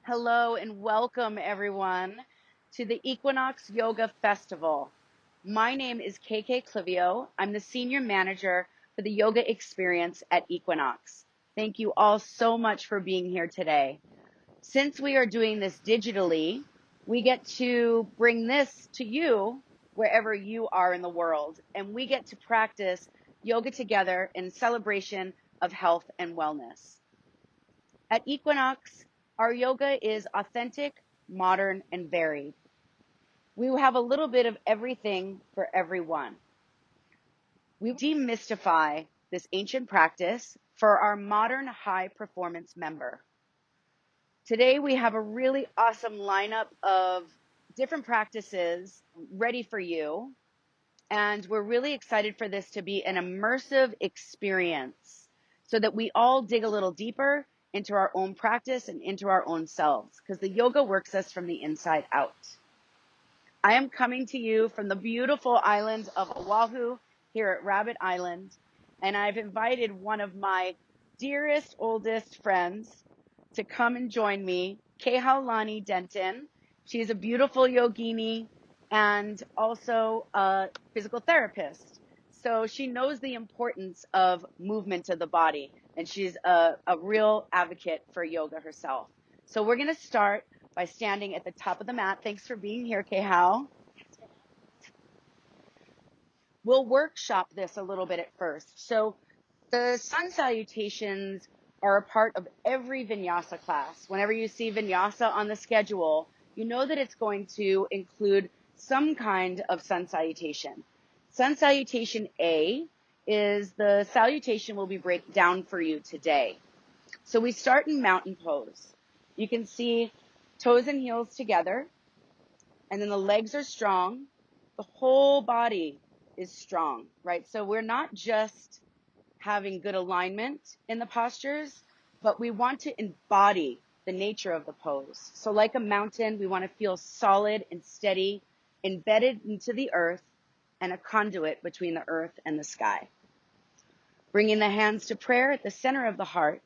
Hello and welcome everyone to the Equinox Yoga Festival. My name is Kay Kay Kehau. I'm the Senior Manager for the Yoga Experience at Equinox. Thank you all so much for being here today. Since we are doing this digitally, we get to bring this to you wherever you are in the world, and we get to practice yoga together in celebration of health and wellness. At Equinox, our yoga is authentic, modern, and varied. We have a little bit of everything for everyone. We demystify this ancient practice for our modern high performance member. Today we have a really awesome lineup of different practices ready for you, and we're really excited for this to be an immersive experience so that we all dig a little deeper into our own practice and into our own selves, because the yoga works us from the inside out. I am coming to you from the beautiful island of Oahu here at Rabbit Island, and I've invited one of my dearest, oldest friends to come and join me, Kehau Denton. She's a beautiful yogini and also a physical therapist. So she knows the importance of movement of the body, and she's a real advocate for yoga herself. So we're going to start by standing at the top of the mat. Thanks for being here, Kehau. We'll workshop this a little bit at first. So the Sun Salutations are a part of every Vinyasa class. Whenever you see Vinyasa on the schedule, you know that it's going to include some kind of Sun Salutation. Sun Salutation A is the salutation we'll be breaking down for you today. So we start in mountain pose. You can see toes and heels together, and then the legs are strong. The whole body is strong, right? So we're not just having good alignment in the postures, but we want to embody the nature of the pose. So like a mountain, we want to feel solid and steady, embedded into the earth, and a conduit between the earth and the sky. Bringing the hands to prayer at the center of the heart.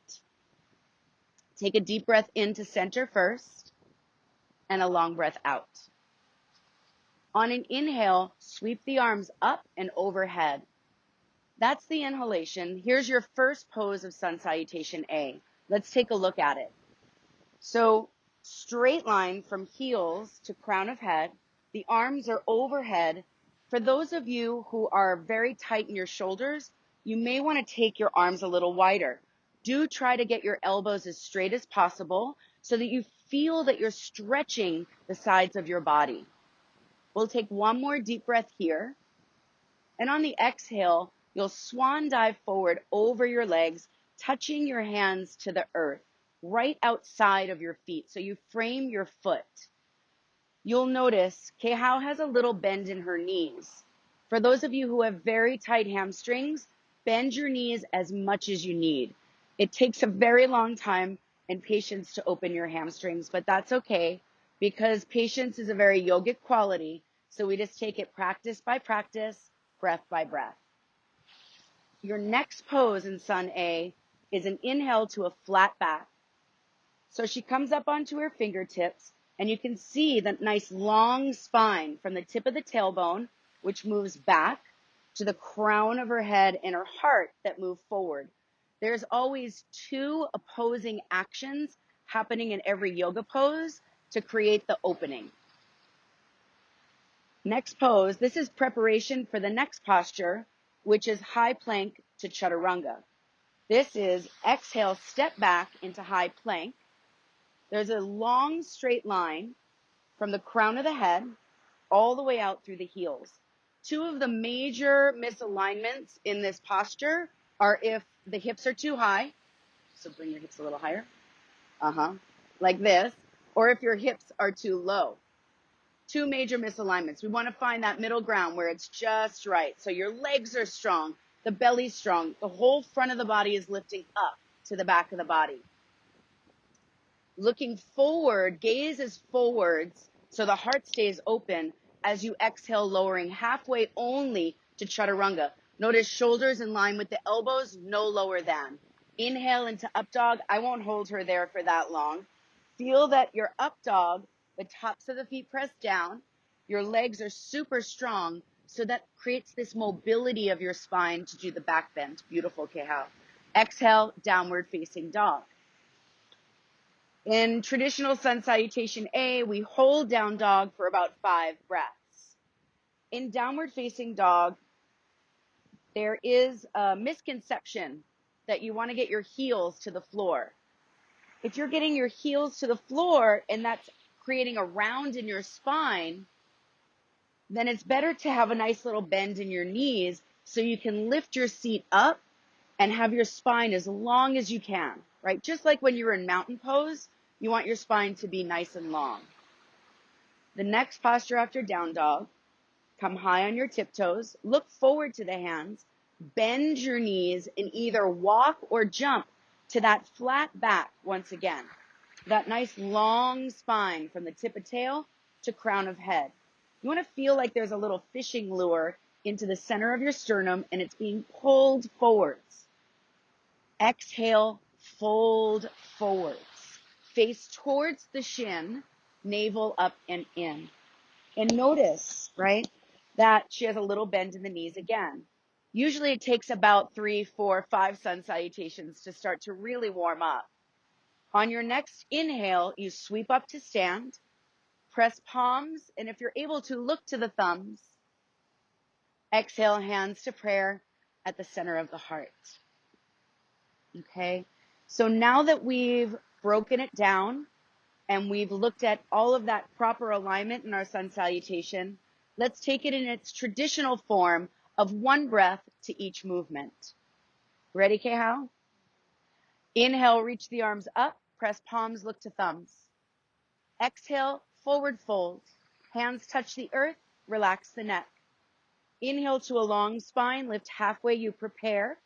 Take a deep breath into center first, and a long breath out. On an inhale, sweep the arms up and overhead. That's the inhalation. Here's your first pose of Sun Salutation A. Let's take a look at it. So straight line from heels to crown of head. The arms are overhead. For those of you who are very tight in your shoulders, you may want to take your arms a little wider. Do try to get your elbows as straight as possible so that you feel that you're stretching the sides of your body. We'll take one more deep breath here. And on the exhale, you'll swan dive forward over your legs, touching your hands to the earth, right outside of your feet. So you frame your foot. You'll notice Kehau has a little bend in her knees. For those of you who have very tight hamstrings, bend your knees as much as you need. It takes a very long time and patience to open your hamstrings, but that's okay because patience is a very yogic quality. So we just take it practice by practice, breath by breath. Your next pose in Sun A is an inhale to a flat back. So she comes up onto her fingertips, and you can see that nice long spine from the tip of the tailbone, which moves back, to the crown of her head and her heart that move forward. There's always two opposing actions happening in every yoga pose to create the opening. Next pose, this is preparation for the next posture, which is high plank to chaturanga. This is exhale, step back into high plank. There's a long straight line from the crown of the head all the way out through the heels. Two of the major misalignments in this posture are if the hips are too high, so bring your hips a little higher, like this, or if your hips are too low. Two major misalignments. We want to find that middle ground where it's just right. So your legs are strong, the belly's strong, the whole front of the body is lifting up to the back of the body. Looking forward, gaze is forwards, so the heart stays open as you exhale, lowering halfway only to chaturanga. Notice shoulders in line with the elbows, no lower than. Inhale into up dog. I won't hold her there for that long. feel that your up dog, the tops of the feet pressed down, your legs are super strong, so that creates this mobility of your spine to do the back bend. Beautiful, Kehau. Exhale, downward facing dog. In traditional Sun Salutation A, we hold down dog for about 5 breaths. In downward facing dog, there is a misconception that you want to get your heels to the floor. If you're getting your heels to the floor and that's creating a round in your spine, then it's better to have a nice little bend in your knees so you can lift your seat up and have your spine as long as you can, right? Just like when you're in mountain pose, you want your spine to be nice and long. The next posture after down dog, come high on your tiptoes, look forward to the hands, bend your knees, and either walk or jump to that flat back once again. That nice long spine from the tip of tail to crown of head. You want to feel like there's a little fishing lure into the center of your sternum and it's being pulled forwards. Exhale, fold forwards. Face towards the shin, navel up and in. And notice, right, that she has a little bend in the knees again. Usually it takes about 3, 4, 5 sun salutations to start to really warm up. On your next inhale, you sweep up to stand, press palms, and if you're able to, look to the thumbs. Exhale, hands to prayer at the center of the heart. Okay, so now that we've broken it down and we've looked at all of that proper alignment in our sun salutation, let's take it in its traditional form of 1 breath to each movement. Ready, Kehau? Inhale, reach the arms up, press palms, look to thumbs. Exhale, forward fold. Hands touch the earth, relax the neck. Inhale to a long spine, lift halfway, you prepare.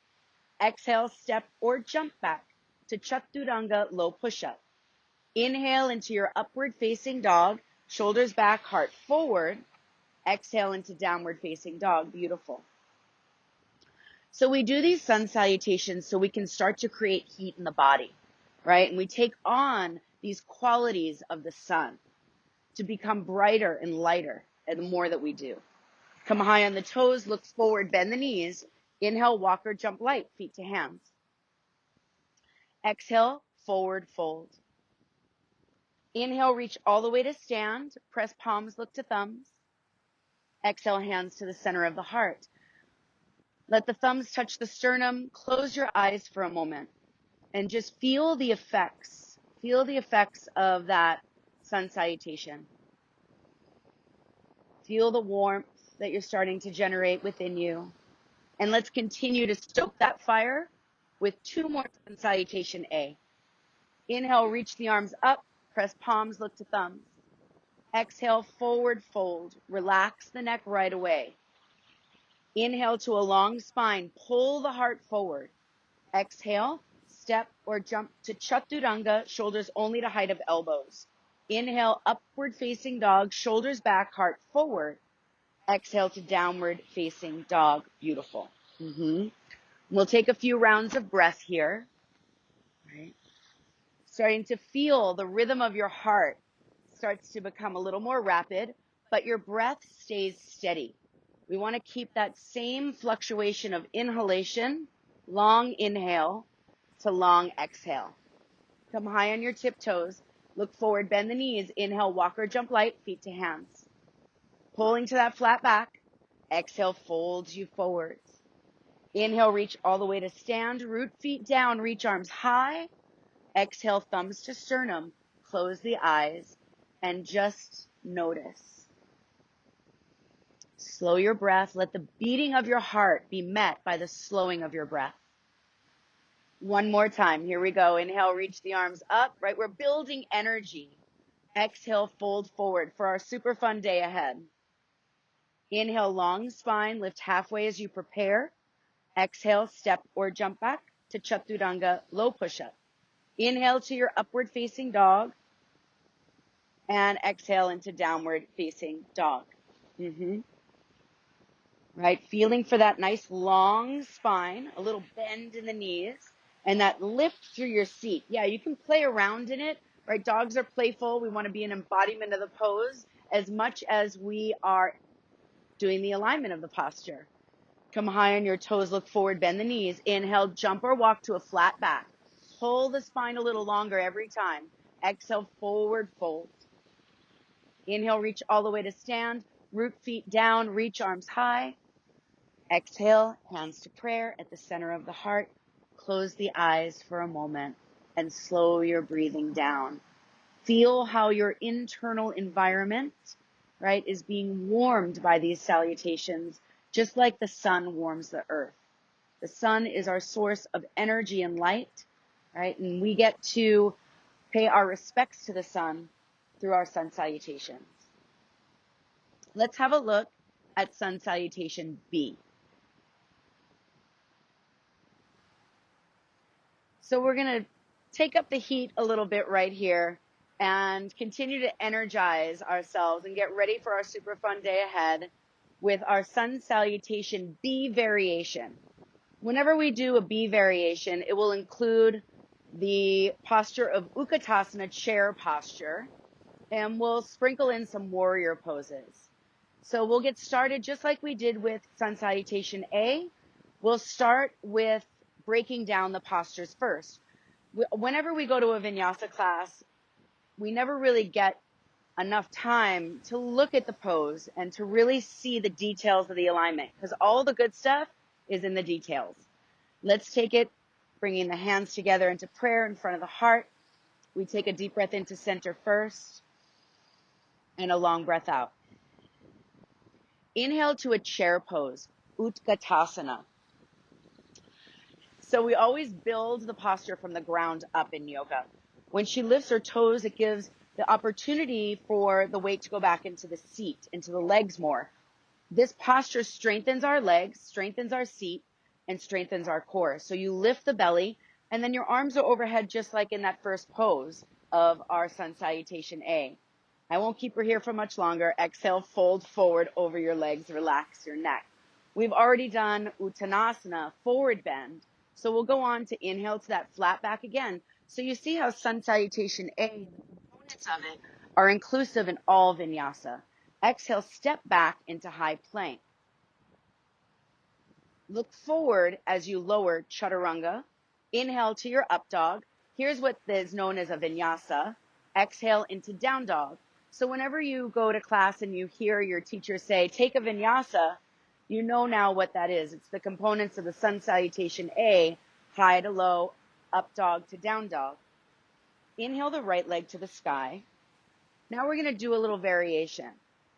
Exhale, step or jump back to Chaturanga, low push-up. Inhale into your upward facing dog, shoulders back, heart forward. Exhale into downward facing dog. Beautiful. So we do these sun salutations so we can start to create heat in the body, right? And we take on these qualities of the sun to become brighter and lighter and the more that we do. Come high on the toes, look forward, bend the knees. Inhale, walk or jump light, feet to hands. Exhale, forward fold. Inhale, reach all the way to stand. Press palms, look to thumbs. Exhale, hands to the center of the heart. Let the thumbs touch the sternum. Close your eyes for a moment and just feel the effects. Feel the effects of that sun salutation. Feel the warmth that you're starting to generate within you. And let's continue to stoke that fire with 2 more sun salutation A. Inhale, reach the arms up, press palms, look to thumbs. Exhale, forward fold. Relax the neck right away. Inhale to a long spine, pull the heart forward. Exhale, step or jump to Chaturanga, shoulders only to height of elbows. Inhale, upward facing dog, shoulders back, heart forward. Exhale to downward facing dog. Beautiful. We'll take a few rounds of breath here. Right. Starting to feel the rhythm of your heart starts to become a little more rapid, but your breath stays steady. We want to keep that same fluctuation of inhalation, long inhale to long exhale. Come high on your tiptoes. Look forward, bend the knees. Inhale, walk or jump light, feet to hands. Pulling to that flat back. Exhale, folds you forwards. Inhale, reach all the way to stand. Root feet down, reach arms high. Exhale, thumbs to sternum. Close the eyes and just notice. Slow your breath. Let the beating of your heart be met by the slowing of your breath. One more time. Here we go. Inhale, reach the arms up, right? We're building energy. Exhale, fold forward for our super fun day ahead. Inhale, long spine, lift halfway as you prepare. Exhale, step or jump back to Chaturanga, low push-up. Inhale to your upward facing dog. And exhale into downward facing dog. Right, feeling for that nice long spine, a little bend in the knees, and that lift through your seat. Yeah, you can play around in it, right? Dogs are playful. We want to be an embodiment of the pose as much as we are doing the alignment of the posture. Come high on your toes, look forward, bend the knees. Inhale, jump or walk to a flat back. Pull the spine a little longer every time. Exhale, forward fold. Inhale, reach all the way to stand. Root feet down, reach arms high. Exhale, hands to prayer at the center of the heart. Close the eyes for a moment and slow your breathing down. Feel how your internal environment, right, is being warmed by these salutations, just like the sun warms the earth. The sun is our source of energy and light, right? And we get to pay our respects to the sun through our sun salutations. Let's have a look at Sun Salutation B. So we're going to take up the heat a little bit right here and continue to energize ourselves and get ready for our super fun day ahead with our Sun Salutation B variation. Whenever we do a B variation, it will include the posture of Utkatasana, chair posture, and we'll sprinkle in some warrior poses. So we'll get started just like we did with Sun Salutation A. We'll start with breaking down the postures first. Whenever we go to a vinyasa class, we never really get enough time to look at the pose and to really see the details of the alignment, because all the good stuff is in the details. Let's take it, bringing the hands together into prayer in front of the heart. We take a deep breath into center first and a long breath out. Inhale to a chair pose, Utkatasana. So we always build the posture from the ground up in yoga. When she lifts her toes, it gives the opportunity for the weight to go back into the seat, into the legs more. This posture strengthens our legs, strengthens our seat, and strengthens our core. So you lift the belly, and then your arms are overhead just like in that first pose of our Sun Salutation A. I won't keep her here for much longer. Exhale, fold forward over your legs, relax your neck. We've already done Uttanasana, forward bend. So we'll go on to inhale to that flat back again. So you see how Sun Salutation A, the components of it, are inclusive in all vinyasa. Exhale, step back into high plank. Look forward as you lower chaturanga. Inhale to your up dog. Here's what is known as a vinyasa. Exhale into down dog. So whenever you go to class and you hear your teacher say, take a vinyasa, you know now what that is. It's the components of the Sun Salutation A, high to low, up dog to down dog. Inhale the right leg to the sky. Now we're going to do a little variation.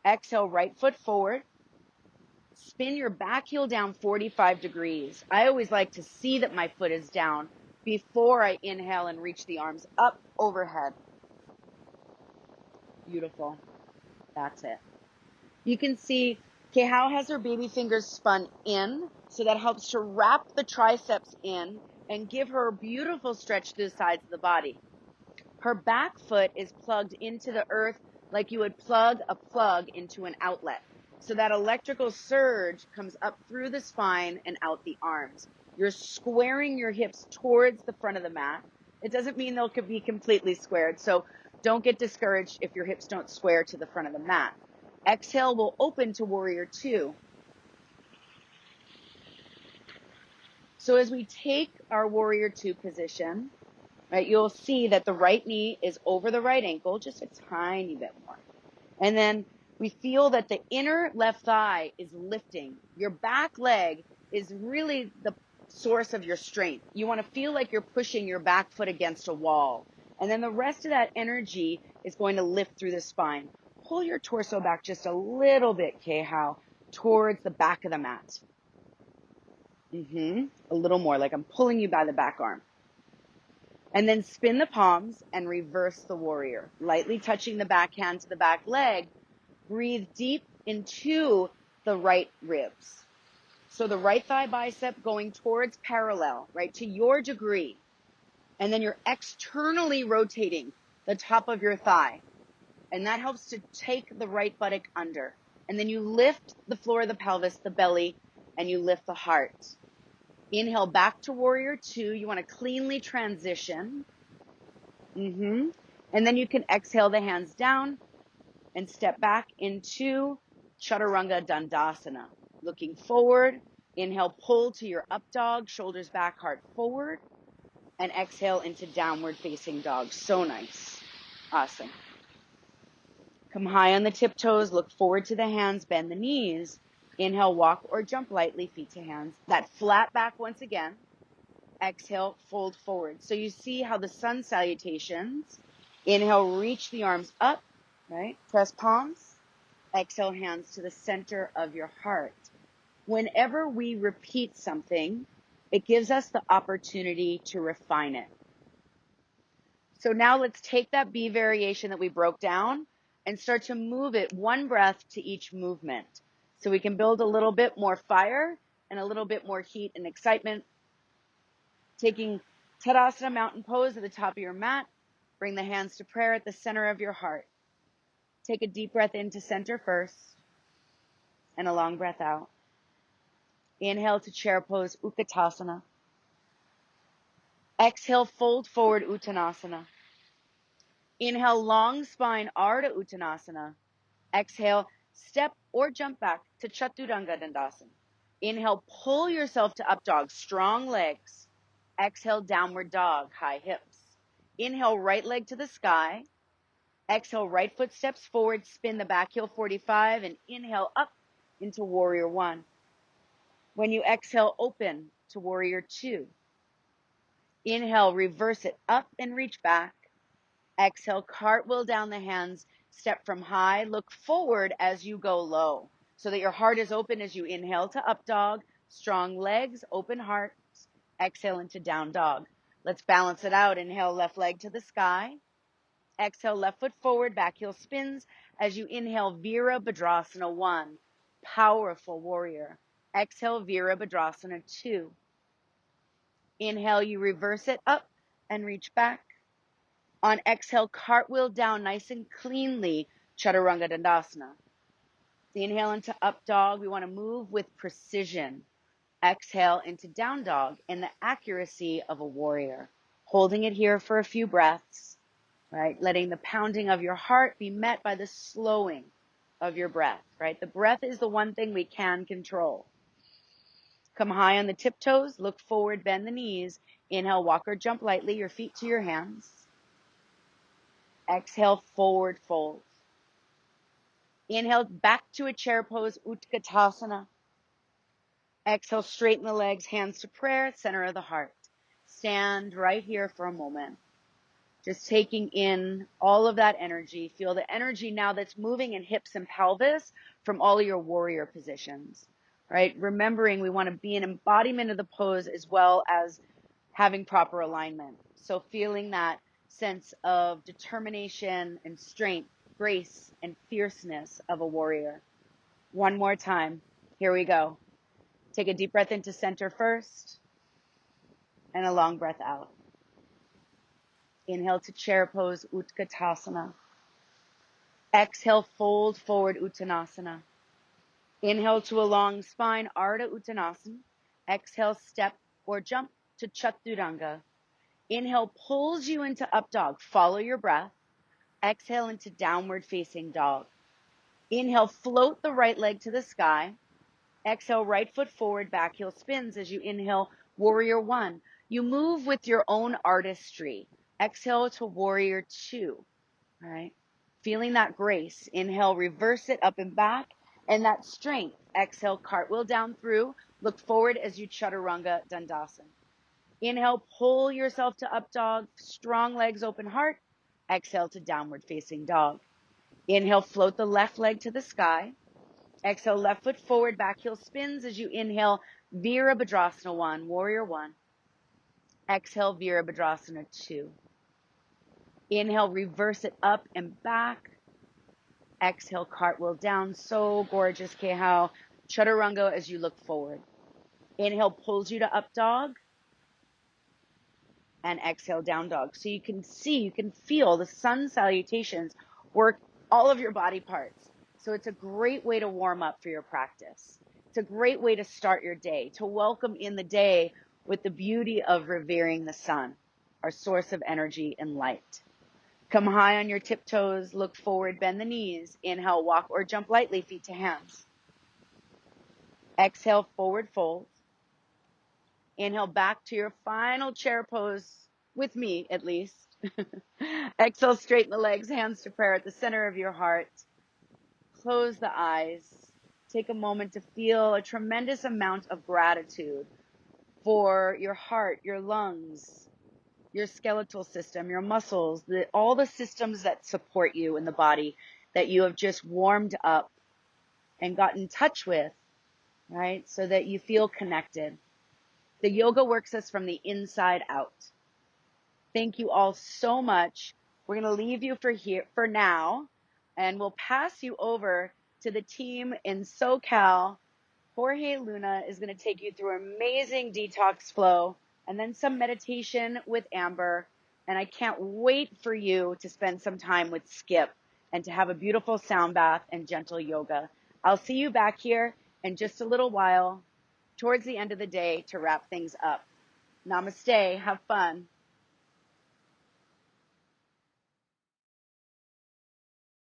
Exhale, right foot forward. Spin your back heel down 45 degrees. I always like to see that my foot is down before I inhale and reach the arms up overhead. Beautiful. That's it. You can see Kehau has her baby fingers spun in, so that helps to wrap the triceps in and give her a beautiful stretch through the sides of the body. Her back foot is plugged into the earth like you would plug a plug into an outlet. So that electrical surge comes up through the spine and out the arms. You're squaring your hips towards the front of the mat. It doesn't mean they'll be completely squared, so don't get discouraged if your hips don't square to the front of the mat. Exhale will open to warrior two. So as we take our warrior two position, right, you'll see that the right knee is over the right ankle, just a tiny bit more. And then we feel that the inner left thigh is lifting. Your back leg is really the source of your strength. You want to feel like you're pushing your back foot against a wall. And then the rest of that energy is going to lift through the spine. Pull your torso back just a little bit, Kehau, towards the back of the mat. A little more, like I'm pulling you by the back arm. And then spin the palms and reverse the warrior, lightly touching the back hand to the back leg. Breathe deep into the right ribs. So the right thigh bicep going towards parallel, right, to your degree. And then you're externally rotating the top of your thigh. And that helps to take the right buttock under. And then you lift the floor of the pelvis, the belly, and you lift the heart. Inhale back to warrior two. You want to cleanly transition. And then you can exhale the hands down and step back into Chaturanga Dandasana. Looking forward, inhale, pull to your up dog, shoulders back, heart forward, and exhale into downward facing dog. So nice. Awesome. Come high on the tiptoes, look forward to the hands, bend the knees. Inhale, walk or jump lightly, feet to hands. That flat back once again. Exhale, fold forward. So you see how the sun salutations. Inhale, reach the arms up, right? Press palms. Exhale, hands to the center of your heart. Whenever we repeat something, it gives us the opportunity to refine it. So now let's take that B variation that we broke down and start to move it one breath to each movement. So we can build a little bit more fire and a little bit more heat and excitement. Taking Tadasana mountain pose at the top of your mat. Bring the hands to prayer at the center of your heart. Take a deep breath into center first and a long breath out. Inhale to chair pose, Utkatasana. Exhale, fold forward, Uttanasana. Inhale, long spine, Ardha Uttanasana. Exhale, step or jump back to Chaturanga Dandasana. Inhale, pull yourself to up dog, strong legs. Exhale, downward dog, high hips. Inhale, right leg to the sky. Exhale, right foot steps forward, spin the back heel 45, and inhale up into warrior one. When you exhale, open to warrior two. Inhale, reverse it up and reach back. Exhale, cartwheel down the hands, step from high, look forward as you go low, so that your heart is open as you inhale to up dog, strong legs, open heart. Exhale into down dog. Let's balance it out. Inhale, left leg to the sky. Exhale, left foot forward, back heel spins as you inhale, Virabhadrasana 1, powerful warrior. Exhale, Virabhadrasana 2. Inhale, you reverse it up and reach back. On exhale, cartwheel down nice and cleanly, Chaturanga Dandasana. Inhale into up dog. We want to move with precision. Exhale into down dog in the accuracy of a warrior. Holding it here for a few breaths, right? Letting the pounding of your heart be met by the slowing of your breath, right? The breath is the one thing we can control. Come high on the tiptoes, look forward, bend the knees. Inhale, walk or jump lightly, your feet to your hands. Exhale, forward fold. Inhale, back to a chair pose, Utkatasana. Exhale, straighten the legs, hands to prayer, center of the heart. Stand right here for a moment. Just taking in all of that energy. Feel the energy now that's moving in hips and pelvis from all of your warrior positions, right? Remembering we want to be an embodiment of the pose as well as having proper alignment. So feeling that sense of determination and strength, grace and fierceness of a warrior. One more time. Here we go. Take a deep breath into center first and a long breath out. Inhale to chair pose, Utkatasana. Exhale, fold forward, Uttanasana. Inhale to a long spine, Ardha Uttanasana. Exhale, step or jump to Chaturanga. Inhale pulls you into up dog. Follow your breath. Exhale into downward facing dog. Inhale, float the right leg to the sky. Exhale, right foot forward, back heel spins as you inhale, warrior one. You move with your own artistry. Exhale to warrior two. All right. Feeling that grace. Inhale, reverse it up and back. And that strength. Exhale, cartwheel down through. Look forward as you Chaturanga Dandasana. Inhale, pull yourself to up dog. Strong legs, open heart. Exhale to downward facing dog. Inhale, float the left leg to the sky. Exhale, left foot forward, back heel spins as you inhale, Virabhadrasana 1, warrior 1. Exhale, Virabhadrasana 2. Inhale, reverse it up and back. Exhale, cartwheel down. So gorgeous, Kehau. Chaturanga as you look forward. Inhale, pulls you to up dog. And exhale, down dog. So you can see, you can feel the sun salutations work all of your body parts. So it's a great way to warm up for your practice. It's a great way to start your day, to welcome in the day with the beauty of revering the sun, our source of energy and light. Come high on your tiptoes, look forward, bend the knees. Inhale, walk or jump lightly, feet to hands. Exhale, forward fold. Inhale, back to your final chair pose, with me at least. Exhale, straighten the legs, hands to prayer at the center of your heart. Close the eyes. Take a moment to feel a tremendous amount of gratitude for your heart, your lungs, your skeletal system, your muscles, all the systems that support you in the body that you have just warmed up and got in touch with, right? So that you feel connected. The yoga works us from the inside out. Thank you all so much. We're going to leave you for now, and we'll pass you over to the team in SoCal. Jorge Luna is going to take you through amazing detox flow and then some meditation with Amber. And I can't wait for you to spend some time with Skip and to have a beautiful sound bath and gentle yoga. I'll see you back here in just a little while towards the end of the day to wrap things up. Namaste. Have fun.